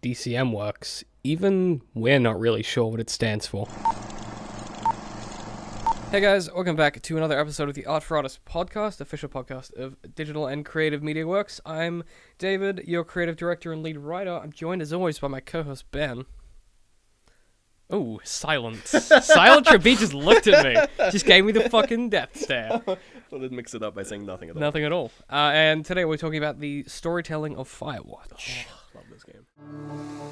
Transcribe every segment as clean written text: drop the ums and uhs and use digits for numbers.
DCM works, even we're not really sure what it stands for. Hey guys, welcome back to another episode of the Art for Artists podcast, official podcast of Digital and Creative Media Works. I'm David, your creative director and lead writer. I'm joined as always by my co-host Ben. Oh, silence. Silent Trapeze just looked at me. Just gave me the fucking death stare. Thought I'd mix it up by saying nothing at all. Nothing at all. And today we're talking about the storytelling of Firewatch. Love this game.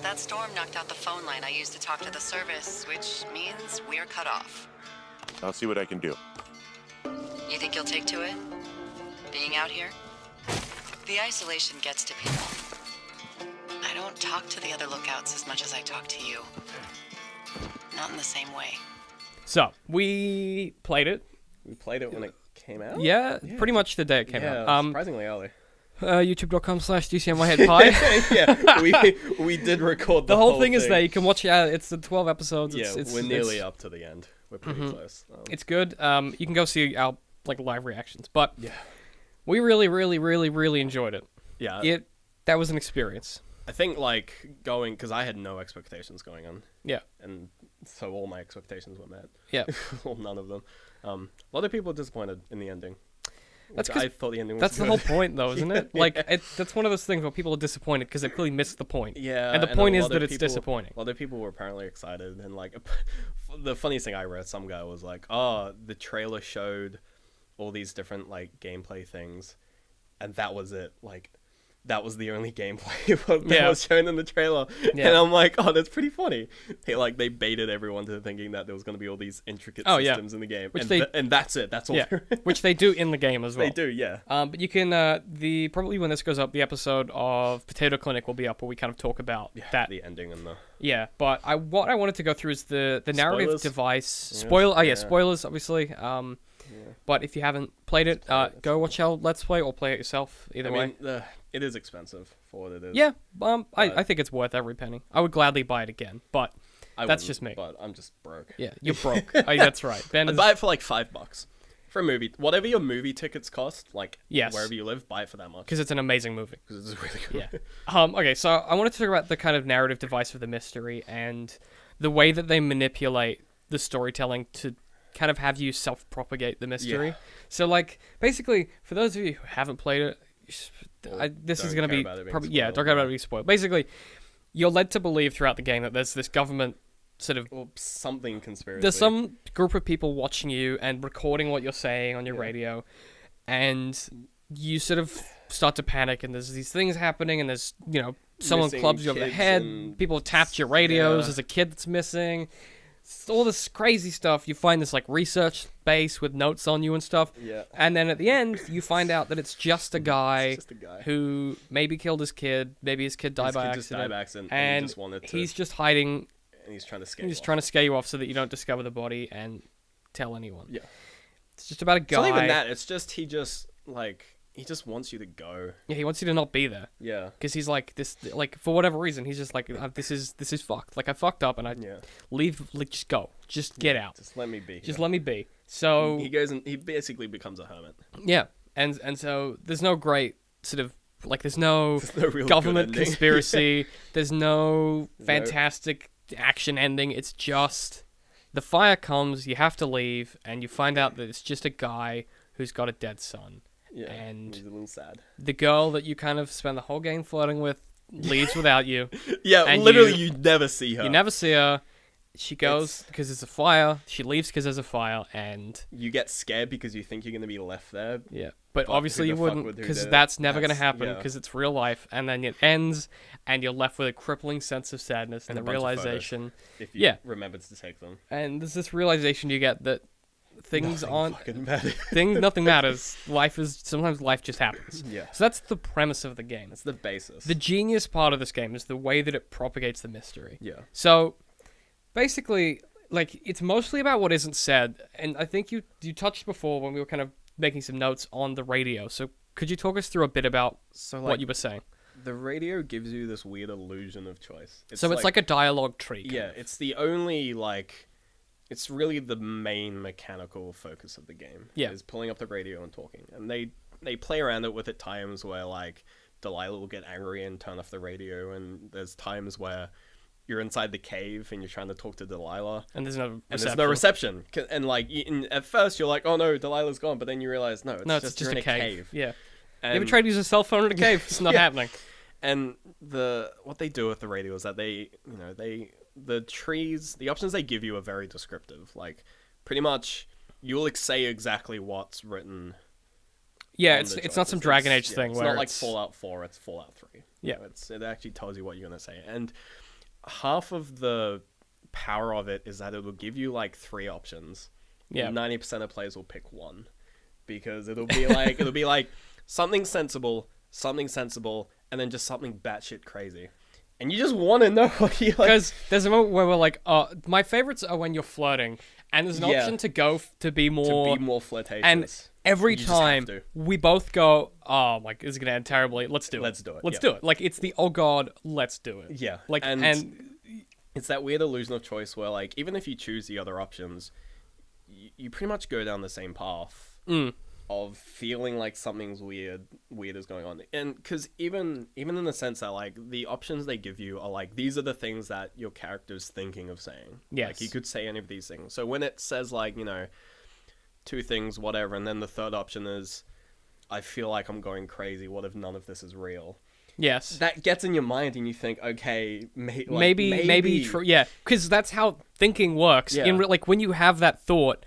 That storm knocked out the phone line I used to talk to the service, which means we're cut off. I'll see what I can do. You think you'll take to it? Being out here? The isolation gets to people. I don't talk to the other lookouts as much as I talk to you. Not in the same way. So, we played it. We played it when it came out? Yeah, pretty much the day it came out. Surprisingly early. youtube.com/DCMYheadPie. Yeah, we did record the whole thing is there. You can watch it. It's the 12 episodes. We're nearly up to the end. We're pretty close. It's good. You can go see our live reactions. But yeah, we really enjoyed it. Yeah. That was an experience. I think going, because I had no expectations going on. Yeah. And so all my expectations were met. Yeah. Well, none of them. A lot of people were disappointed in the ending. That's I thought the ending was That's good. the whole point, though, isn't it? That's one of those things where people are disappointed because they clearly missed the point. Yeah. And the point is that it's disappointing. A lot of people were apparently excited. And, the funniest thing I read, some guy was like, oh, the trailer showed all these different, gameplay things. And that was it. That was the only gameplay that was shown in the trailer. Yeah. And I'm like, oh, that's pretty funny. They baited everyone to thinking that there was going to be all these intricate systems in the game. And that's it. That's all. Yeah. Which they do in the game as well. They do, yeah. But you can, probably when this goes up, the episode of Potato Clinic will be up where we kind of talk about that. The ending and the... Yeah, but what I wanted to go through is the narrative Spoilers? device. Yeah. Spoilers, obviously. But if you haven't played it, go watch our Let's Play or play it yourself. Either way. It is expensive for what it is. Yeah, I think it's worth every penny. I would gladly buy it again, but that's just me. But I'm just broke. Yeah, you're broke. That's right. Ben I'd buy it for $5 for a movie. Whatever your movie tickets cost, yes, wherever you live, buy it for that much. Because it's an amazing movie. Because it's really good. Yeah. Okay, so I wanted to talk about the kind of narrative device of the mystery and the way that they manipulate the storytelling to kind of have you self-propagate the mystery. Yeah. So, basically, for those of you who haven't played it, this is going to be probably don't care about it being spoiled. Basically, you're led to believe throughout the game that there's this government sort of something conspiracy. There's some group of people watching you and recording what you're saying on your radio, and you sort of start to panic. And there's these things happening, and there's someone Missing clubs you over the head. People have tapped your radios. There's a kid that's missing. All this crazy stuff. You find this research base with notes on you and stuff. Yeah. And then at the end, you find out that it's just a guy, who maybe killed his kid. Maybe his kid died by accident. And he just wanted to, he's just hiding. And he's trying to scare. He's trying to scare you off so that you don't discover the body and tell anyone. Yeah. It's just about a guy. It's not even that. It's just he just wants you to go. Yeah, he wants you to not be there. Yeah. Because he's for whatever reason, he's just this is fucked. I fucked up and I leave, just go. Just get out. Just let me be. Just let me be. So he goes and he basically becomes a hermit. Yeah. And so there's no great sort of there's no real government conspiracy. There's no fantastic action ending. It's just the fire comes, you have to leave, and you find out that it's just a guy who's got a dead son. Yeah, and he's a little sad. The girl that you kind of spend the whole game flirting with leaves without you. Yeah, and literally you never see her. You never see her. She goes because there's a fire. She leaves because there's a fire, and you get scared because you think you're going to be left there. Yeah, but obviously you wouldn't, because that's never going to happen because it's real life. And then it ends, and you're left with a crippling sense of sadness and the realization. If you remembered to take them. And there's this realization you get that things nothing nothing matters. Sometimes life just happens. Yeah. So that's the premise of the game. That's the basis. The genius part of this game is the way that it propagates the mystery. Yeah. So basically, it's mostly about what isn't said, and I think you touched before when we were kind of making some notes on the radio. So could you talk us through a bit about what you were saying? The radio gives you this weird illusion of choice. It's like a dialogue tree. Yeah, it's the only it's really the main mechanical focus of the game. Yeah. Is pulling up the radio and talking. And they play around it with at times where Delilah will get angry and turn off the radio, and there's times where you're inside the cave and you're trying to talk to Delilah, And there's no and there's no reception. And like, at first you're like, oh no, Delilah's gone, but then you realize no, it's just you're in a cave. Yeah. And, You ever tried to use a cell phone in a cave? It's not happening. And what they do with the radio is that the options they give you are very descriptive. Like, pretty much, you'll say exactly what's written. Yeah, on it's the not choices. some Dragon Age thing it's where not like Fallout 4, it's Fallout 3. Yeah. It actually tells you what you're gonna say, and half of the power of it is that it will give you like 3 options. Yeah. 90% of players will pick one, because it'll be like something sensible, and then just something batshit crazy, and you just want to know what you like. Because there's a moment where we're like, my favorites are when you're flirting, and there's an option to go to be more flirtatious, and every You just have time to. we both go, oh my, this is gonna end terribly. Let's do it. Let's do it, Let's yeah. do it. Like, it's the oh god, let's do it. Yeah, Like, and it's that weird illusion of choice where, like, even if you choose the other options, you pretty much go down the same path of feeling like something's weird is going on. And because even in the sense that, like, the options they give you are like, these are the things that your character's thinking of saying. Yes. Like, you could say any of these things. So when it says, like, 2 things, whatever, and then the third option is, I feel like I'm going crazy, what if none of this is real? yes, That gets in your mind and you think, okay, maybe true. Yeah, because that's how thinking works. Yeah. Like, when you have that thought,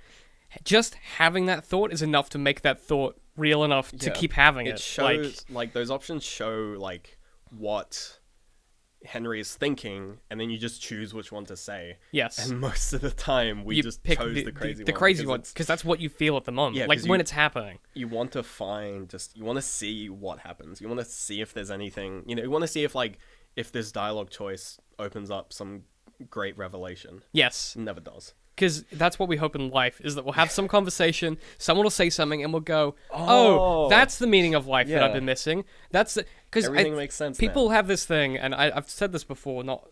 just having that thought is enough to make that thought real enough to Yeah. keep having it. It shows, like, those options show, like, what Henry is thinking, and then you just choose which one to say. Yes. And most of the time, we you just pick chose the crazy one. the crazy because one, it's- because that's what you feel at the moment. Yeah, like, 'cause when you- it's happening. You want to you want to see what happens. You want to see if there's anything, you want to see if this dialogue choice opens up some great revelation. Yes. It never does. Because that's what we hope in life, is that we'll have some conversation, someone will say something, and we'll go, oh, that's the meaning of life that I've Yeah. been missing. That's because Everything makes sense People now. have this thing, and I've said this before, not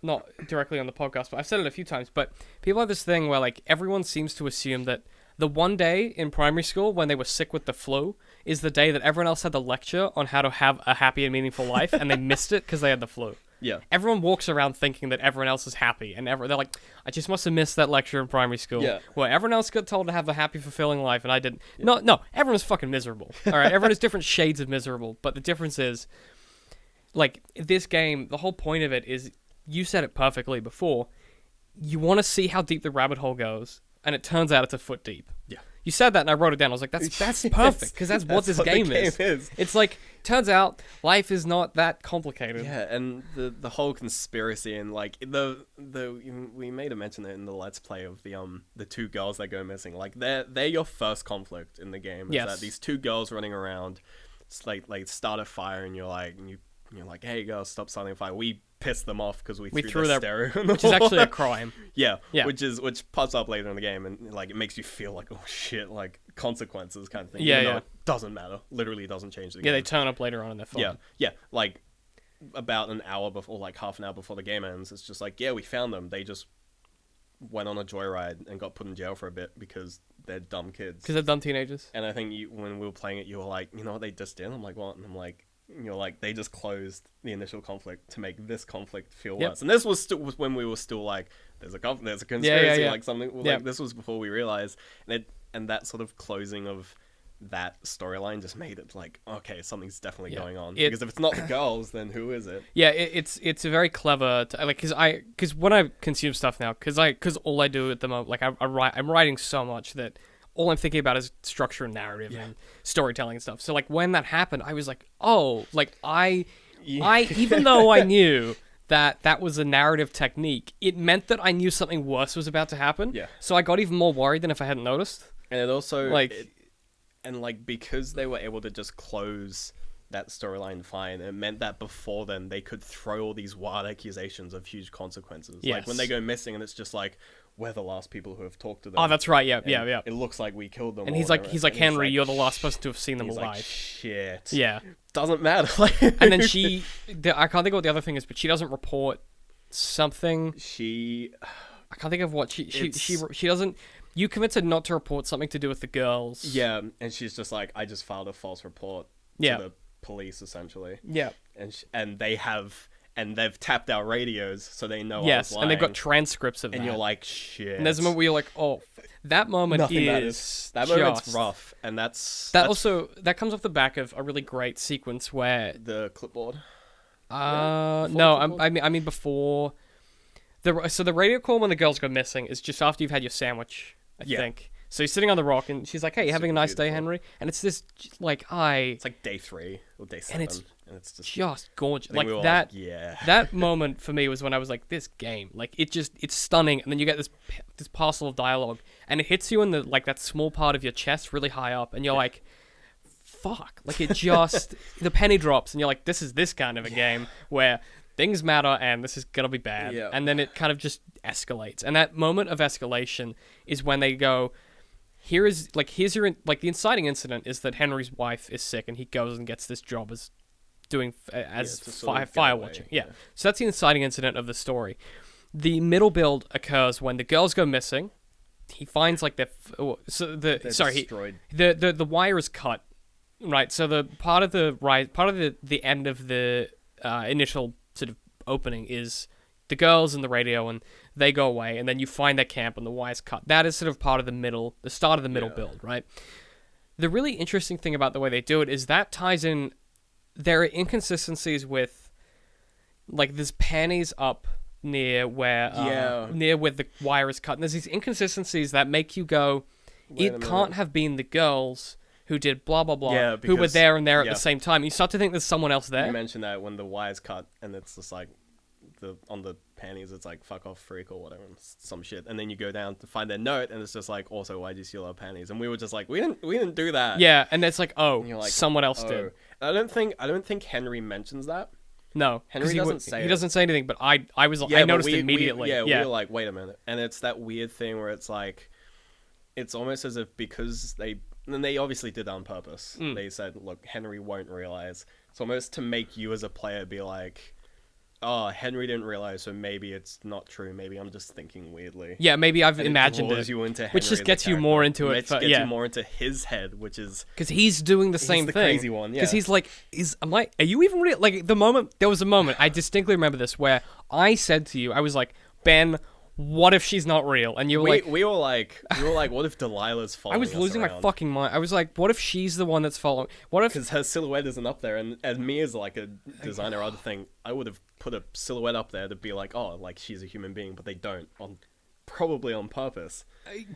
directly on the podcast, but I've said it a few times, but people have this thing where, like, everyone seems to assume that the one day in primary school when they were sick with the flu is the day that everyone else had the lecture on how to have a happy and meaningful life, and they missed it because they had the flu. Yeah. Everyone walks around thinking that everyone else is happy, and they're like, I just must have missed that lecture in primary school Yeah. where everyone else got told to have a happy, fulfilling life, and I didn't. No, everyone's fucking miserable. All right, everyone has different shades of miserable, but the difference is, like, this game, the whole point of it is, you said it perfectly before, you want to see how deep the rabbit hole goes, and it turns out it's a foot deep. Yeah. You said that, and I wrote it down. I was like, that's perfect, because that's what this the game is. It's like, turns out life is not that complicated. Yeah, and the whole conspiracy, and like we made a mention it in the Let's Play of the 2 girls that go missing. Like, they're your first conflict in the game. Is Yes. that these 2 girls running around, it's like start a fire, and you're like, hey girls, stop starting a fire. We pissed them off because we threw their stereo in the Which is actually a wall. crime. Yeah, Yeah. which pops up later in the game, and like it makes you feel like, oh shit, like consequences kind of thing. Yeah, Even though yeah. it doesn't matter. Literally doesn't change the Yeah, game. they turn up later on in their phone. Yeah, like about an hour before, like half an hour before the game ends, it's just like, yeah, we found them. They just went on a joyride and got put in jail for a bit because they're dumb kids. Because they're dumb teenagers. And I think when we were playing it, you were like, you know what they just did? I'm like, what? And I'm like, you're like, they just closed the initial conflict to make this conflict feel Yep. worse. And this was when we were still like, there's a conspiracy, yeah. like something. Like, Yeah. this was before we realized, and that sort of closing of that storyline just made it like, okay, something's definitely Yeah. going on. It- Because if it's not the girls, then who is it? Yeah, it's a very clever, because when I consume stuff now, because all I do at the moment, like I'm writing so much that all I'm thinking about is structure and narrative and storytelling and stuff. So like when that happened, I was like, oh, like I even though I knew that was a narrative technique, it meant that I knew something worse was about to happen. Yeah. So I got even more worried than if I hadn't noticed. And it also Like- because they were able to just close that storyline fine, it meant that before then they could throw all these wild accusations of huge consequences. Like when Yes. they go missing and it's just like, we're the last people who have talked to them. Oh, that's right. Yeah, and yeah. It looks like we killed them. And or he's like, whatever. he's like, And it's Henry, you're the last person to have seen them he's alive. like, shit. Yeah. Doesn't matter. Like, And then I can't think of what the other thing is, but she doesn't report something. I can't think of what she doesn't. You committed not to report something to do with the girls. Yeah, and she's just like, I just filed a false report Yeah. to the police essentially, Yeah. and they've tapped our radios so they know. Yes, I was and they've got lying. transcripts of that. And you're like, shit. And there's a moment where you're like, oh, that moment Nothing is that moment's just- rough, and that's that comes off the back of a really great sequence where the clipboard. no, clipboard? I mean before the radio call when the girls go missing is just after you've had your sandwich, I Yeah. think. So you're sitting on the rock and she's like, "Hey, you having a Super nice day, beautiful. Henry?" And it's this like It's like day 3 or day 7, it's and it's just just gorgeous. I think Like we were that yeah. that moment for me was when I was like, this game, like it's stunning, and then you get this parcel of dialogue, and it hits you in the like that small part of your chest, really high up, and you're like, fuck, like it just the penny drops, and you're like, this is this kind of a game where things matter, and this is gonna be bad, Yeah. and then it kind of just escalates, and that moment of escalation is when they go. Here's your like the inciting incident is that Henry's wife is sick, and he goes and gets this job as doing as to sort of fire get away, watching. Yeah. yeah. So that's the inciting incident of the story. The middle build occurs when the girls go missing. He finds like They're destroyed. the wire is cut, right? So the part of the end of the initial sort of opening is the girls and the radio, and they go away, and then you find their camp and the wire's cut. That is sort of part of the start of the middle Yeah. build, right? The really interesting thing about the way they do it is that ties in. There are inconsistencies with, like, there's panties up near where the wire is cut, and there's these inconsistencies that make you go, Wait a it minute. can't have been the girls who did blah blah blah, Yeah, who were because- there and there at yeah. the same time. You start to think there's someone else You there. mentioned that when the wire's cut and it's just like on the panties it's like fuck off freak or whatever, some shit, and then you go down to find their note and it's just like, also, why'd you steal our panties? And we were just like, we didn't do that. Yeah, and it's like, oh, And you're like, someone else oh. did. I don't think Henry mentions that. No, 'cause Henry doesn't say he it. doesn't say anything, but I was Yeah, I but noticed it immediately. we were like, wait a minute, and it's that weird thing where it's like, it's almost as if because they obviously did that on purpose. They said, look, Henry won't realize. It's almost to make you as a player be like, oh, Henry didn't realize, so maybe it's not true. Maybe I'm just thinking weirdly. Yeah, maybe I've And imagined draws it, you into which Henry just as a gets you character. more into it. Gets you Yeah, more into his head, which is because he's doing the same the thing. crazy one, yeah. Because he's like, are you even real? Like there was a moment I distinctly remember this where I said to you, I was like, Ben, what if she's not real? And you were like, we were like, what if Delilah's I following was us losing my around? fucking mind. I was like, what if she's the one that's following? What if? Because her silhouette isn't up there, and me as like a designer or other thing, I would have put a silhouette up there to be like, oh, like she's a human being, but they don't, probably on purpose.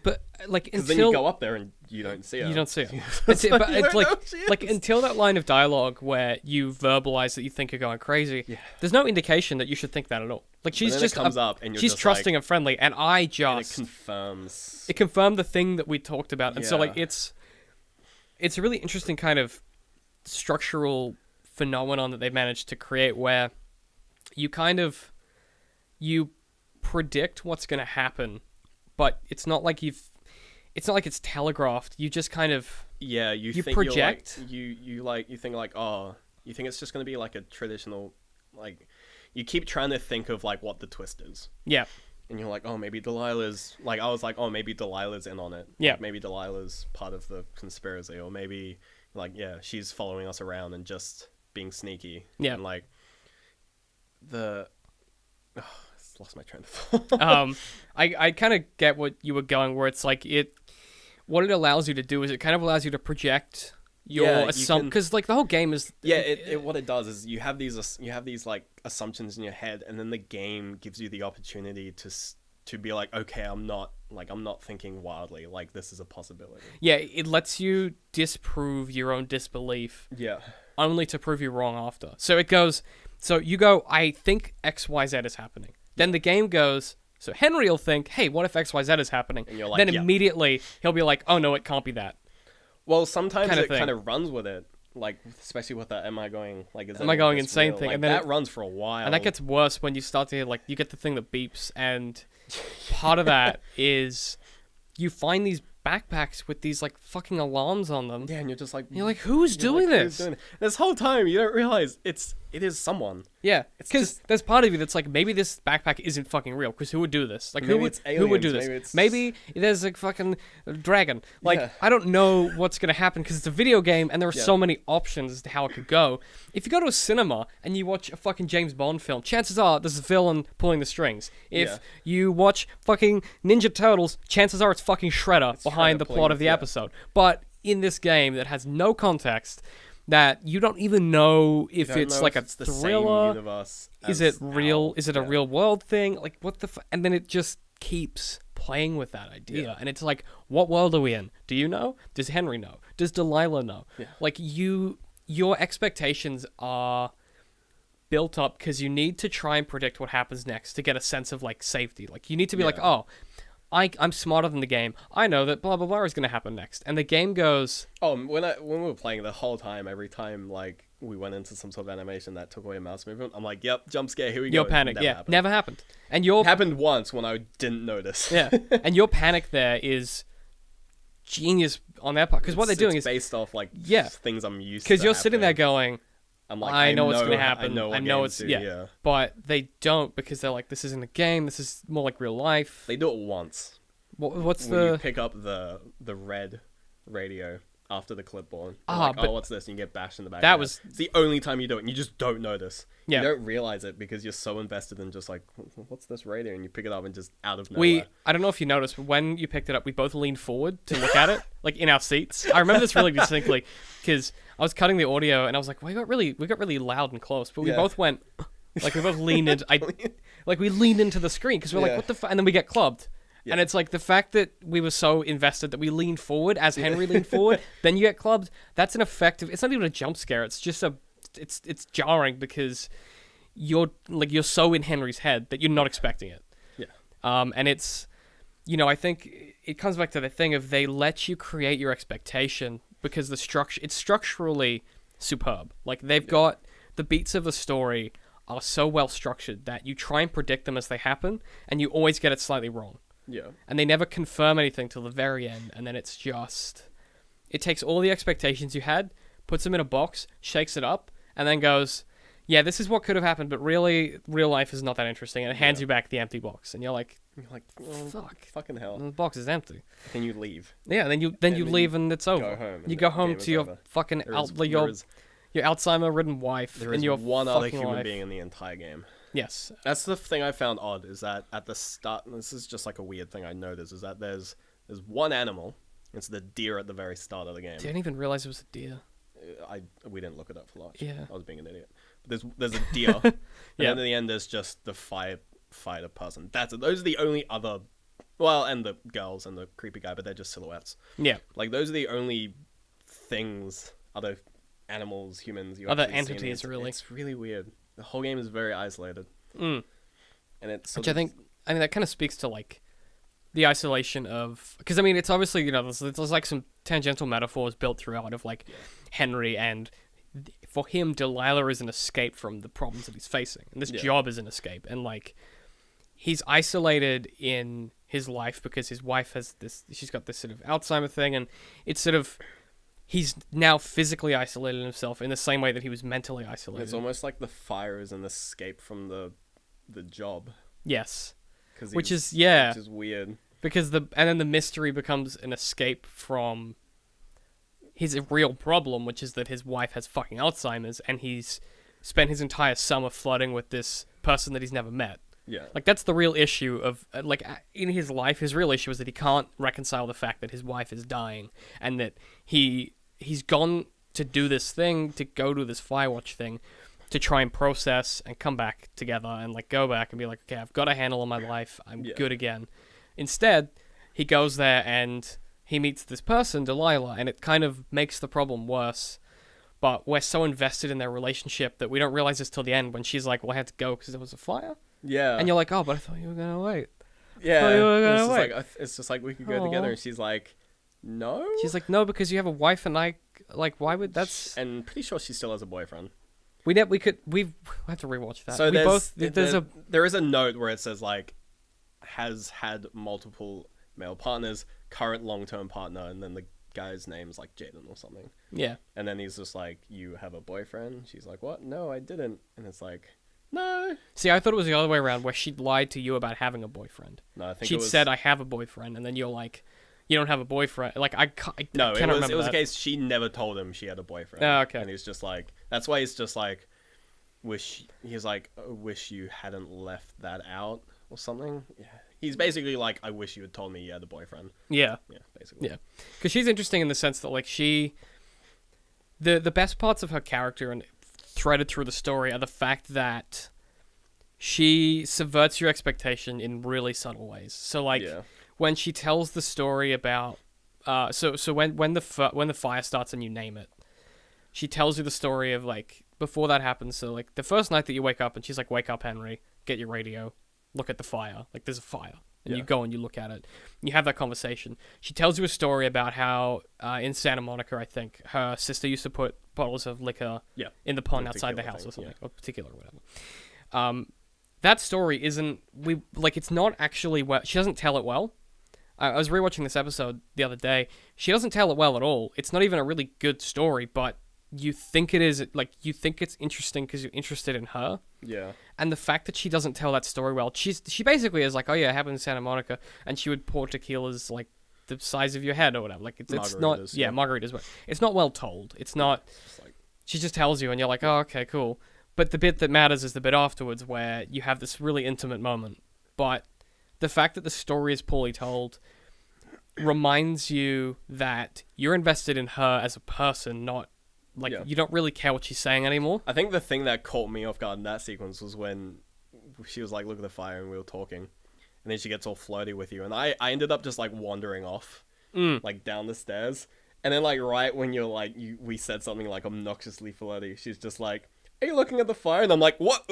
But like Because until then you go up there and you don't see her. you don't see her. It's But you it's don't like know who she like is. until that line of dialogue where you verbalize that you think you're going crazy. Yeah. There's no indication that you should think that at all. Like she's then it just comes up and you're she's just trusting like- and friendly, and I And it just confirms. it confirmed the thing that we talked about, and so like Yeah. it's a really interesting kind of structural phenomenon that they've managed to create where you you predict what's going to happen, but it's not like it's telegraphed. You just kind of Yeah, you You think project. You're like you think like, oh, you think it's just gonna be like a traditional, like, you keep trying to think of like what the twist is. yeah. And you're like, oh, maybe Delilah's, like, I was like, oh, maybe Delilah's in on it. Yeah. Like, maybe Delilah's part of the conspiracy, or maybe, like, yeah, she's following us around and just being sneaky. Yeah. And, like, I lost my train of thought. I kind of get what you were going, where it's like what it allows you to do is it kind of allows you to project your Yeah, you assumption, can- because like the whole game is Yeah, what it does is you have these like assumptions in your head, and then the game gives you the opportunity to be like, okay, I'm not thinking wildly, like this is a possibility. yeah, it lets you disprove your own disbelief Yeah. only to prove you wrong after. So it goes, so you go, I think XYZ is happening. Then the game goes, so Henry will think, hey, what if XYZ is happening? And you're like, then yeah. immediately he'll be like, oh no, it can't be that. Well, sometimes Kind of it thing. kind of runs with it, like especially with the "Am I going like is Am I any of going this insane real?" thing, Like, and then that it- runs for a while, And that gets worse when you start to hear, like, you get the thing that beeps, and part of that is you find these backpacks with these, like, fucking alarms on them. yeah, and you're just like, You're like, who's doing this? This whole time you don't realize it is someone. Yeah, It's because just- there's part of you that's like, maybe this backpack isn't fucking real, because who would do this? Like, Maybe who it's would do aliens, this? maybe it's- Maybe there's a fucking dragon. Like, Yeah. I don't know what's going to happen, because it's a video game, and there are Yeah. so many options as to how it could go. If you go to a cinema, and you watch a fucking James Bond film, chances are there's a villain pulling the strings. If Yeah. you watch fucking Ninja Turtles, chances are it's fucking Shredder behind Shredder the plot pulling- of the yeah. episode. But in this game that has no context, that you don't even know if Don't it's know like if a it's the same thriller. universe Is as it real? our- Is it a yeah. real world thing? Like, what the and then it just keeps playing with that idea. Yeah. And it's like, what world are we in? Do you know? Does Henry know? Does Delilah know? Yeah. Like, your expectations are built up because you need to try and predict what happens next to get a sense of, like, safety. Like, you need to be like, Yeah. oh, I'm smarter than the game. I know that blah, blah, blah is going to happen next. And the game goes, Oh, when we were playing the whole time, every time like we went into some sort of animation that took away a mouse movement, I'm like, "Yep, jump scare, here we your go." panic. Never Yeah, happened. never happened. And your It happened once when I didn't notice. Yeah, and your panic there is genius on their part, because what they're doing it's is based off like Yeah. things I'm used to. because you're sitting there happening. going, I'm like, I know what's going to happen. I I know what it's games do, yeah. But they don't, because they're like, this isn't a game. This is more like real life. They do it once. What's When you the pick up the red radio after the clipboard. Ah, Like, but- oh, what's this? And you get bashed in the back. That of the was- head. It's the only time you do it, and you just don't notice. Yeah. You don't realize it because you're so invested in just like, what's this radio? And you pick it up and just out of nowhere. I don't know if you noticed, but when you picked it up, we both leaned forward to look at it, like in our seats. I remember this really distinctly because I was cutting the audio and I was like, we got really loud and close, but we Yeah. both went, like we both leaned into, like we leaned into the screen because we're like, Yeah. what the fuck? And then we get clubbed. Yeah. And it's like the fact that we were so invested that we leaned forward as Henry leaned forward, then you get clubbed. That's an effective. It's not even a jump scare. It's just it's jarring because you're so in Henry's head that you're not expecting it. Yeah. And it's, I think it comes back to the thing of they let you create your expectation because it's structurally superb. Like they've got the beats of the story are so well structured that you try and predict them as they happen, and you always get it slightly wrong. Yeah. And they never confirm anything till the very end, and then it's just... It takes all the expectations you had, puts them in a box, shakes it up, and then goes, yeah, this is what could have happened, but really, real life is not that interesting, and it hands you back the empty box, and you're like, You're like, fucking the hell. box is empty. Then you leave. Yeah, then you then leave and it's over. go home and You the go home game to is your over. fucking There is- your Alzheimer-ridden wife There and is your one other fucking human life. being in the entire game. Yes. That's the thing I found odd, is that at the start, and this is just like a weird thing I noticed, is that there's one animal. It's the deer at the very start of the game. Didn't even realize it was a deer. We didn't look it up for lunch. Yeah. I was being an idiot. But there's a deer. And Yeah. then at the end there's just the firefighter person. That's it. Those are the only other, well, and the girls and the creepy guy, but they're just silhouettes. Yeah. Like those are the only things, other animals, humans, you Other actually see, and entities, it's, really. It's really weird. The whole game is very isolated. Mm. And it's Which I think, that kind of speaks to, like, the isolation of... Because, I mean, it's obviously, there's like, some tangential metaphors built throughout of, like, Henry, and for him, Delilah is an escape from the problems that he's facing. And this job is an escape. And, like, he's isolated in his life because his wife has this... She's got this sort of Alzheimer thing, and it's sort of... He's now physically isolated himself in the same way that he was mentally isolated. It's almost like the fire is an escape from the job. Yes. Which is weird. Because and then the mystery becomes an escape from his real problem, which is that his wife has fucking Alzheimer's, and he's spent his entire summer flirting with this person that he's never met. Yeah. Like, that's the real issue of, in his life, his real issue is that he can't reconcile the fact that his wife is dying, and that he's gone to do this thing, to go to this Firewatch thing, to try and process and come back together and, like, go back and be like, okay, I've got a handle on my life, I'm good again. Instead, he goes there and he meets this person, Delilah, and it kind of makes the problem worse. But we're so invested in their relationship that we don't realize this till the end when she's like, well, I had to go because there was a fire. Yeah. And you're like, oh, but I thought you were going to wait. Yeah. you were gonna It's just wait. like, it's just like we could go together, and she's like, no. She's like, no, because you have a wife and I, like, why would, that's... And pretty sure she still has a boyfriend. We have to rewatch that. So we there's both, there is a note where it says, like, has had multiple male partners, current long-term partner, and then guy's name's like Jaden or something. Yeah. And then he's just like, you have a boyfriend? She's like, what? No, I didn't. And it's like, no. See, I thought it was the other way around, where she'd lied to you about having a boyfriend. No, I think she'd it was... said, I have a boyfriend, and then you're like, you don't have a boyfriend. Like, I can't remember it was that. a case she never told him she had a boyfriend. Oh, okay. And he's just like, that's why he's just like, wish you hadn't left that out or something. Yeah. He's basically like, I wish you had told me you had a boyfriend. Yeah. Yeah, basically. Yeah. Because she's interesting in the sense that, like, the best parts of her character and threaded through the story are the fact that she subverts your expectation in really subtle ways. So, like, when she tells the story about, so when the fire starts and you name it, she tells you the story of, like, before that happens. So, like, the first night that you wake up, and she's like, wake up, Henry, get your radio, look at the fire. Like, there's a fire. And you go and you look at it. You have that conversation. She tells you a story about how in Santa Monica, I think, her sister used to put bottles of liquor in the pond outside the house or something. Or particular or whatever. That story isn't... it's not actually... She doesn't tell it well. I was rewatching this episode the other day. She doesn't tell it well at all. It's not even a really good story, but you think it is... Like, you think it's interesting because you're interested in her. Yeah. And the fact that she doesn't tell that story well, she basically is like, oh yeah, it happened in Santa Monica, and she would pour tequilas like the size of your head or whatever. Like it's not, margaritas, but it's not well told. It's not. She just tells you, and you're like, oh okay, cool. But the bit that matters is the bit afterwards, where you have this really intimate moment. But the fact that the story is poorly told reminds you that you're invested in her as a person, not. Like, you don't really care what she's saying anymore. I think the thing that caught me off guard in that sequence was when she was like, look at the fire, and we were talking. And then she gets all flirty with you. And I ended up just, like, wandering off, like, down the stairs. And then, like, right when you're, like, we said something, like, obnoxiously flirty, she's just like, are you looking at the fire? And I'm like, what?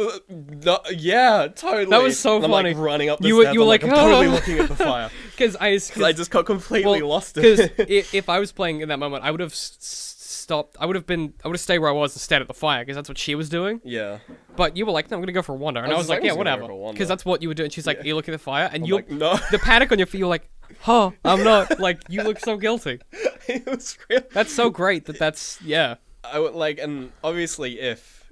Yeah, totally. That was so and funny. I'm, like, running up the you steps. were like, I'm totally looking at the fire. Because I just got completely lost in it. Because if I was playing in that moment, I would have stopped. I would have stayed where I was and stared at the fire, because that's what she was doing. Yeah. But you were like, no, I'm gonna go for a wander, and I was like, yeah, whatever, because that's what you were doing. She's like, you look at the fire, and you're like, no. The panic on your feet. You're like, huh, I'm not. Like, you look so guilty. It was real. That's so great. That's yeah. I would like, and obviously, if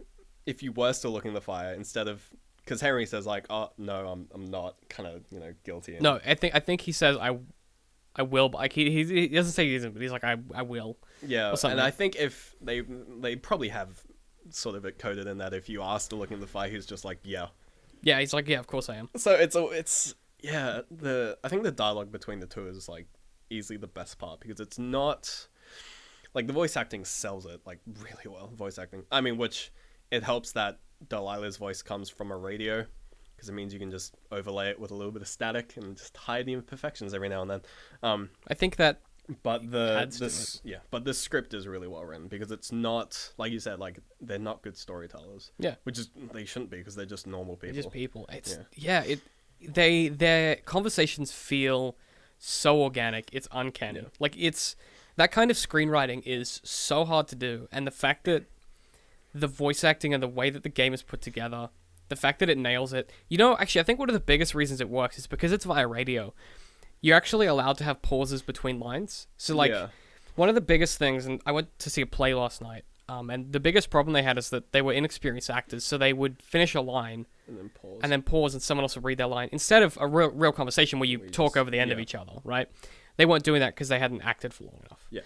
you were still looking at the fire instead of, because Henry says like, oh no, I'm not, kind of guilty. And... No, I think he says I will, but like he doesn't say he isn't, but he's like I will. Yeah, and I think if they probably have sort of it coded in that if you are still looking at the fire, he's just like, yeah. Yeah, he's like, yeah, of course I am. So it's yeah, I think the dialogue between the two is like easily the best part, because it's not like the voice acting sells it like really well. Voice acting, I mean, which it helps that Delilah's voice comes from a radio, because it means you can just overlay it with a little bit of static and just hide the imperfections every now and then. I think that, but the script is really well written, because it's not, like you said, like they're not good storytellers. Yeah, which is, they shouldn't be, because they're just normal people. They're just people. It's their conversations feel so organic. It's uncanny. Yeah. Like, it's that kind of screenwriting is so hard to do, and the fact that the voice acting and the way that the game is put together, the fact that it nails it. Actually, I think one of the biggest reasons it works is because it's via radio. You're actually allowed to have pauses between lines. So, like, one of the biggest things, and I went to see a play last night, and the biggest problem they had is that they were inexperienced actors, so they would finish a line and then pause, and someone else would read their line, instead of a real conversation where you talk over the end of each other, right? They weren't doing that because they hadn't acted for long enough. Yeah.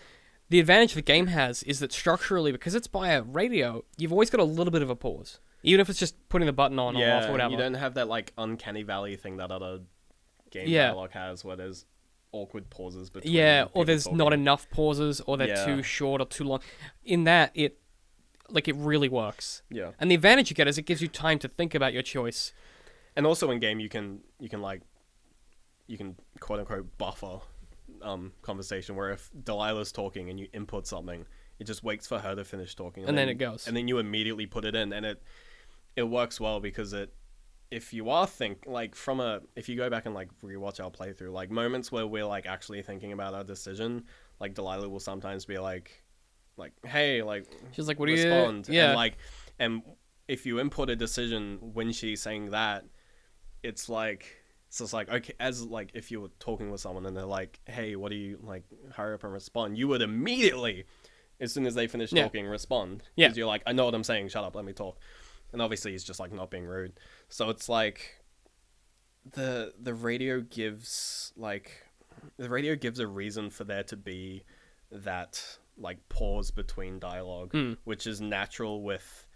The advantage the game has is that structurally, because it's by a radio, you've always got a little bit of a pause. Even if it's just putting the button on or off or whatever. You don't have that, like, uncanny valley thing that other game dialogue has, where there's awkward pauses between or there's talking. Not enough pauses, or they're too short or too long. In that, it really works. Yeah. And the advantage you get is it gives you time to think about your choice. And also in game, you can quote unquote buffer conversation, where if Delilah's talking and you input something, it just waits for her to finish talking, and then it goes, and then you immediately put it in, and it works well, because if you are if you go back and like rewatch our playthrough, like moments where we're like actually thinking about our decision, like Delilah will sometimes be like hey, like, she's like, what do respond? You and if you input a decision when she's saying that, it's like So it's like, okay, as like if you were talking with someone and they're like, hey, what do you like, hurry up and respond, you would immediately, as soon as they finish talking, respond. Yeah. Because you're like, I know what I'm saying, shut up, let me talk. And obviously he's just like not being rude. So it's like the radio gives a reason for there to be that like pause between dialogue, which is natural with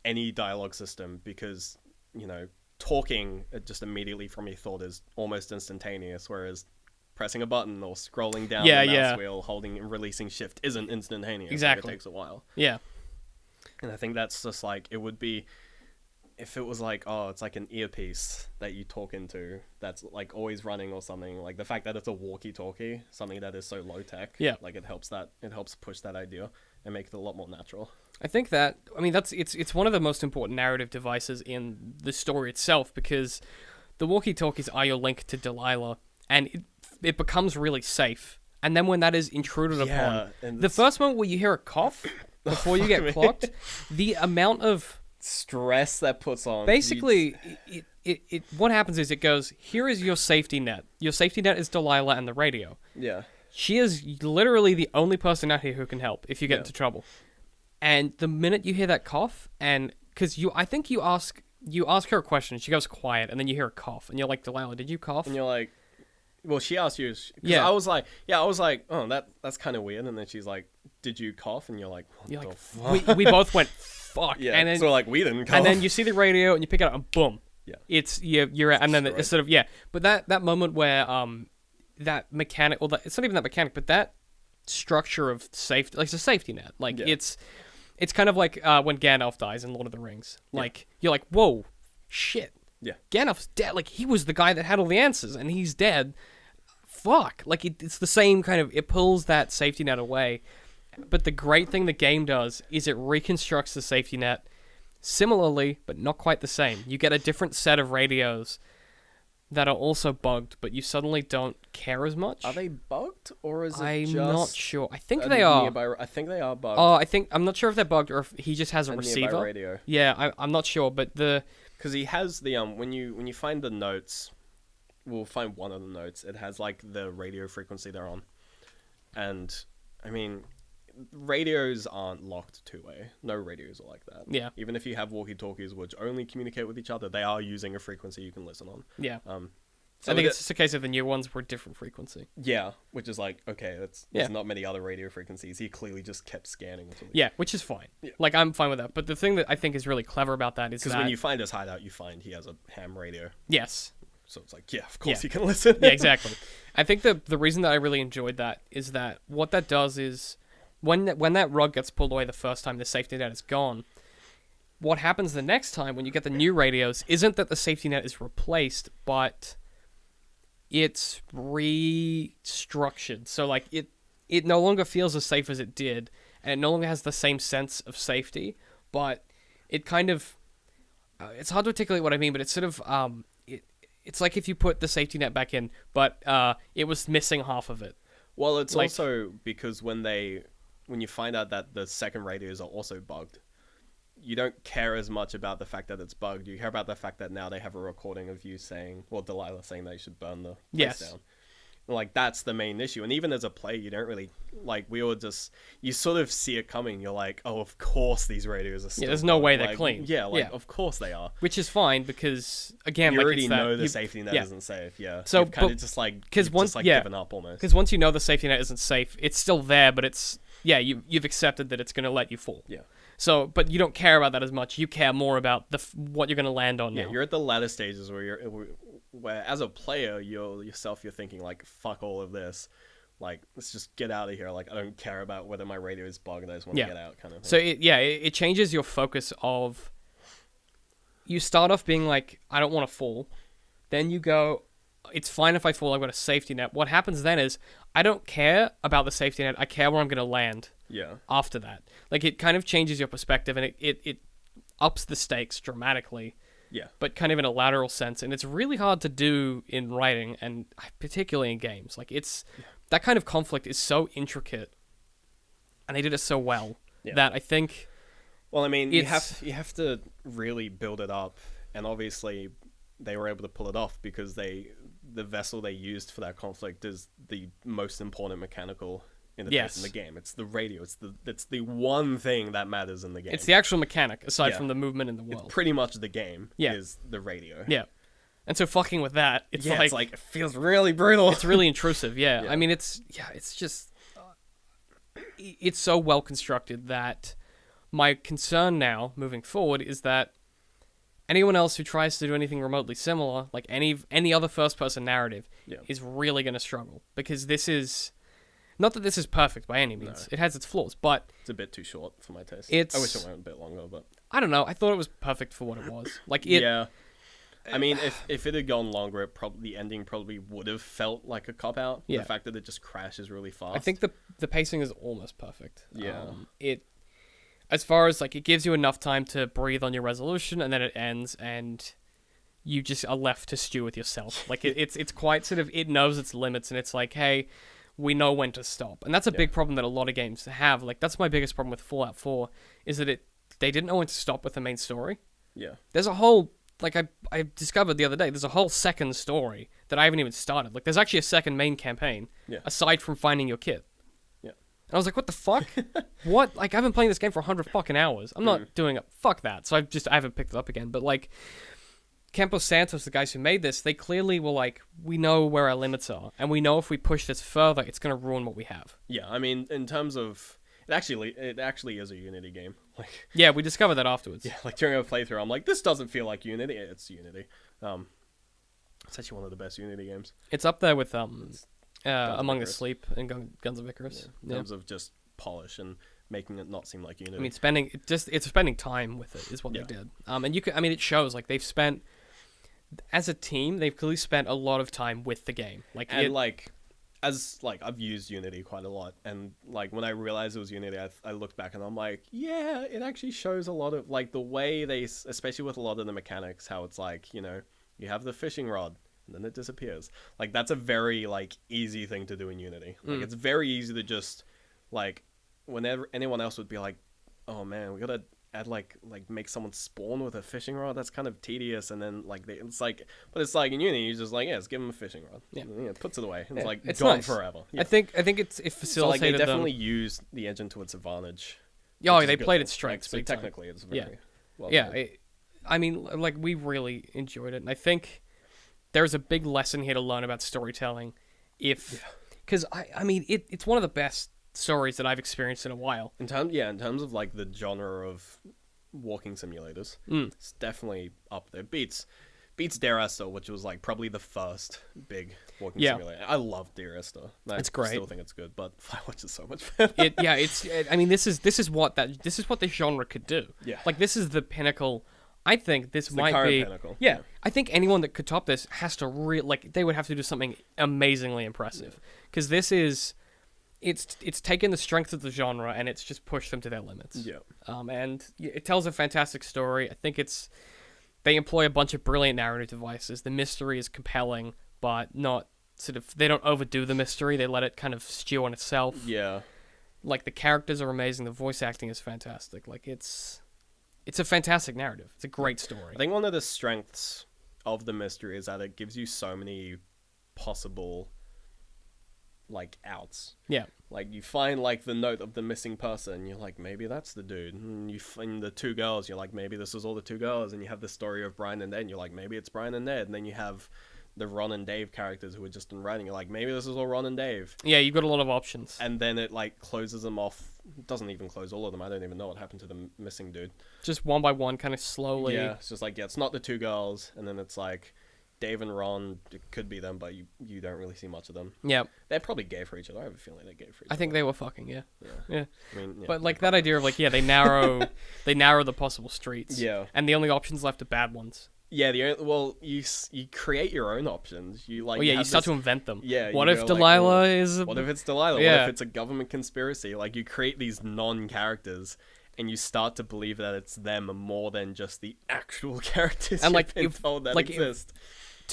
any dialogue system, because, you know, talking just immediately from your thought is almost instantaneous, whereas pressing a button or scrolling down the mouse wheel, holding and releasing shift isn't instantaneous. Exactly. Like, it takes a while. Yeah. And I think that's just like, it would be, if it was like, oh, it's like an earpiece that you talk into that's like always running or something, like the fact that it's a walkie-talkie, something that is so low-tech, like it helps push that idea and make it a lot more natural. I think that, I mean, it's one of the most important narrative devices in the story itself, because the walkie-talkies are your link to Delilah, and it becomes really safe. And then when that is intruded upon, the first moment where you hear a cough before you get clocked, the amount of stress that puts on. Basically, it what happens is it goes, here is your safety net. Your safety net is Delilah and the radio. Yeah. She is literally the only person out here who can help if you get into trouble. And the minute you hear that cough, and because I think you ask her a question, she goes quiet, and then you hear a cough, and you're like, Delilah, did you cough? And you're like, well, she asked you. I was like, oh, that's kind of weird. And then she's like, did you cough? And you're like, what the fuck? We both went, fuck. Yeah. And then, so like, we didn't cough. And then you see the radio, and you pick it up, and boom. Yeah. You're and then it's sort of, But that moment where that mechanic, well, it's not even that mechanic, but that structure of safety, like it's a safety net. Like it's kind of like when Gandalf dies in Lord of the Rings. Like you're like, whoa, shit. Yeah. Gandalf's dead. Like he was the guy that had all the answers, and he's dead. Fuck. Like it's the same kind of, it pulls that safety net away. But the great thing the game does is it reconstructs the safety net similarly, but not quite the same. You get a different set of radios that are also bugged, but you suddenly don't care as much. Are they bugged, or is it I'm just not sure. I think they are. I think they are bugged. Oh, I'm not sure if they're bugged or if he just has a receiver. Nearby radio. Yeah, I'm not sure, but because he has the when you find the notes, we'll find one of the notes. It has like the radio frequency they're on, and I mean, radios aren't locked two-way. No radios are like that. Yeah. Even if you have walkie-talkies which only communicate with each other, they are using a frequency you can listen on. Yeah. So I think it's just a case of the new ones were different frequency. Yeah, which is like, okay, there's not many other radio frequencies. He clearly just kept scanning. Yeah, which is fine. Yeah. Like, I'm fine with that. But the thing that I think is really clever about that is that... Because when you find his hideout, you find he has a ham radio. Yes. So it's like, yeah, of course you can listen. Yeah, exactly. I think the reason that I really enjoyed that is that what that does is when that rug gets pulled away the first time, the safety net is gone. What happens the next time when you get the new radios isn't that the safety net is replaced, but it's restructured. So like it no longer feels as safe as it did, and it no longer has the same sense of safety, but it kind of it's hard to articulate what I mean, but it's sort of it's like if you put the safety net back in, but it was missing half of it. Well, it's like, also because when you find out that the second radios are also bugged, you don't care as much about the fact that it's bugged. You care about the fact that now they have a recording of you saying, well, Delilah saying they should burn the place down. Like, that's the main issue. And even as a player, you don't really, like, you sort of see it coming. You're like, oh, of course these radios are still there's no way they're like, clean. Yeah, of course they are. Which is fine, because, again, you like, already it's that, know the safety net isn't safe, So, you've kind of just, like, given up almost. Because once you know the safety net isn't safe, it's still there, but it's, you've accepted that it's going to let you fall. Yeah. So, but you don't care about that as much. You care more about what you're going to land on now. Yeah, you're at the latter stages where as a player, you're thinking, like, fuck all of this. Like, let's just get out of here. Like, I don't care about whether my radio is bugged. I just want to get out, kind of thing. So, it changes your focus of... You start off being like, I don't want to fall. Then you go, it's fine if I fall. I've got a safety net. What happens then is, I don't care about the safety net. I care where I'm going to land. Yeah. After that, like, it kind of changes your perspective, and it ups the stakes dramatically. Yeah. But kind of in a lateral sense, and it's really hard to do in writing, and particularly in games. Like, that kind of conflict is so intricate, and they did it so well that I think. Well, I mean, you have to really build it up, and obviously, they were able to pull it off because the vessel they used for that conflict is the most important mechanical interface in the game. It's the radio. It's the one thing that matters in the game. It's the actual mechanic, aside from the movement in the world. It's pretty much the game is the radio. Yeah. And so fucking with that, it's it feels really brutal. It's really intrusive, yeah. I mean, it's just... it's so well constructed that my concern now, moving forward, is that anyone else who tries to do anything remotely similar, like any other first-person narrative, is really going to struggle. Because this is... Not that this is perfect by any means. No. It has its flaws, but... It's a bit too short for my taste. I wish it went a bit longer, but... I don't know. I thought it was perfect for what it was. Yeah. I mean, if it had gone longer, the ending probably would have felt like a cop-out. Yeah. The fact that it just crashes really fast. I think the pacing is almost perfect. Yeah. As far as, it gives you enough time to breathe on your resolution, and then it ends, and you just are left to stew with yourself. It's quite sort of... It knows its limits, and it's like, hey... we know when to stop. And that's a big problem that a lot of games have. That's my biggest problem with Fallout 4, is that they didn't know when to stop with the main story. Yeah. There's a whole, I discovered the other day, there's a whole second story that I haven't even started. There's actually a second main campaign, aside from finding your kit. Yeah. And I was like, what the fuck? What? I've been playing this game for 100 fucking hours. I'm not doing it. Fuck that. So I haven't picked it up again. But, Campos Santos, the guys who made this, they clearly were we know where our limits are, and we know if we push this further, it's going to ruin what we have. Yeah, I mean, in terms of... It actually is a Unity game. Yeah, we discovered that afterwards. Yeah, during a playthrough, I'm like, this doesn't feel like Unity. It's Unity. It's actually one of the best Unity games. It's up there with Among the Sleep and Guns of Icarus. Yeah, in terms of just polish and making it not seem like Unity. I mean, it's spending time with it is what they did. And it shows, they've spent... As a team, they've clearly spent a lot of time with the game. I've used Unity quite a lot, and when I realized it was Unity, I looked back and I'm like, yeah, it actually shows a lot of the way they, especially with a lot of the mechanics, how it's you have the fishing rod and then it disappears. That's a very easy thing to do in Unity. It's very easy to just whenever anyone else would be like, oh man, we gotta add make someone spawn with a fishing rod, that's kind of tedious, and then but it's in Unity you just just give them a fishing rod, puts it away, it's gone nice. Forever. I think it facilitated they definitely used the engine to its advantage. They played its strengths, so technically it's very we really enjoyed it, and I think there's a big lesson here to learn about storytelling, because it's one of the best stories that I've experienced in a while. In terms of the genre of walking simulators, it's definitely up there. Beats Dear Esther, which was probably the first big walking simulator. I love Dear Esther. It's great. I still think it's good, but Firewatch is so much better. This is what the genre could do. Yeah. This is the pinnacle. I think this might be pinnacle. Yeah. I think anyone that could top this has to they would have to do something amazingly impressive, because this is. It's taken the strength of the genre and it's just pushed them to their limits. Yeah. And it tells a fantastic story. I think they employ a bunch of brilliant narrative devices. The mystery is compelling, but not they don't overdo the mystery. They let it kind of stew on itself. Yeah. The characters are amazing. The voice acting is fantastic. It's a fantastic narrative. It's a great story. I think one of the strengths of the mystery is that it gives you so many possible outs. Yeah. You find the note of the missing person, you're maybe that's the dude, and you find the two girls, you're maybe this is all the two girls, and you have the story of Brian and Ned, and you're maybe it's Brian and Ned, and then you have the Ron and Dave characters who are just in writing, you're maybe this is all Ron and Dave. Yeah, you've got a lot of options. And then it closes them off. It doesn't even close all of them. I don't even know what happened to the missing dude. Just one by one, kind of slowly. Yeah, it's just it's not the two girls, and then it's Dave and Ron, it could be them, but you don't really see much of them. Yeah. They're probably gay for each other. I have a feeling they're gay for each other. I think they were fucking, yeah. I mean, yeah, but that idea of they narrow the possible streets. Yeah. And the only options left are bad ones. Yeah, you create your own options. You you start to invent them. Yeah. What if Delilah is... What if it's Delilah? Yeah. What if it's a government conspiracy? You create these non-characters, and you start to believe that it's them more than just the actual characters and told that exist.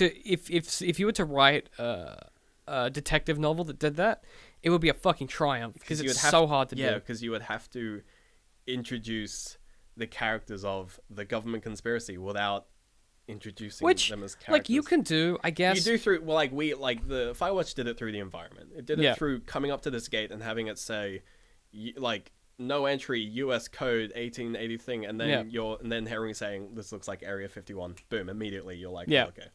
If you were to write a detective novel that did that, it would be a fucking triumph, because it's so hard to do. Yeah, because you would have to introduce the characters of the government conspiracy without introducing Which, them as characters. like, you can do, I guess. You do through, well, like, the Firewatch did it through the environment. It did it through coming up to this gate and having it say, like, no entry, US code 1880 thing, and then and then Henry saying, this looks like Area 51. Boom, immediately you're like, oh, okay.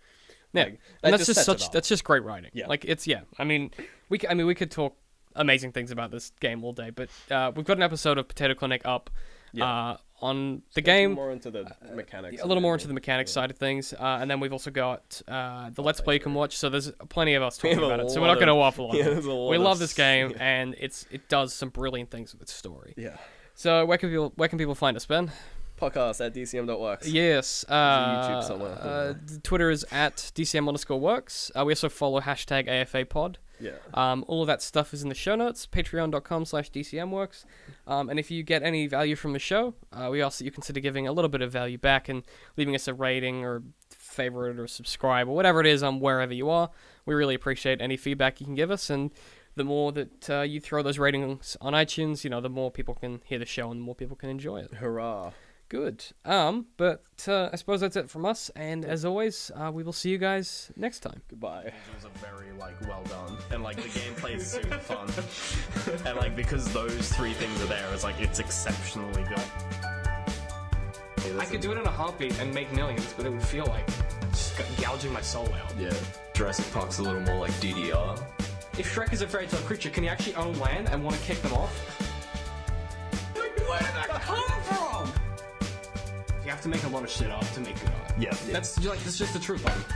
Yeah, like, and that's just great writing. Yeah. Like, it's, I mean, we could talk amazing things about this game all day, but we've got an episode of Potato Clinic up on the game. More into the mechanics. A little more into the mechanics side of things, and then we've also got the Let's Play you can watch. So there's plenty of us talking about it. So we're not going to waffle on it. We love this game, and it does some brilliant things with its story. Yeah. So where can people find us, Ben? Podcast at dcm.works. Yes. YouTube somewhere. Twitter is at DCM_works. We also follow hashtag AFApod. Yeah. All of that stuff is in the show notes, patreon.com/DCMworks. And if you get any value from the show, we ask that you consider giving a little bit of value back and leaving us a rating or favorite or subscribe or whatever it is on wherever you are. We really appreciate any feedback you can give us, and the more that you throw those ratings on iTunes, the more people can hear the show and the more people can enjoy it. Hurrah. Good. But I suppose that's it from us, and as always, we will see you guys next time. Goodbye. It was a very, well done. And, the gameplay is super fun. And, because those three things are there, it's exceptionally good. I could do it in a heartbeat and make millions, but it would feel like just gouging my soul out. Yeah. Jurassic Park's a little more like DDR. If Shrek is a fairy tale creature, can he actually own land and want to kick them off? Where did that come from? You have to make a lot of shit up to make good art. Yeah. That's just the truth of it.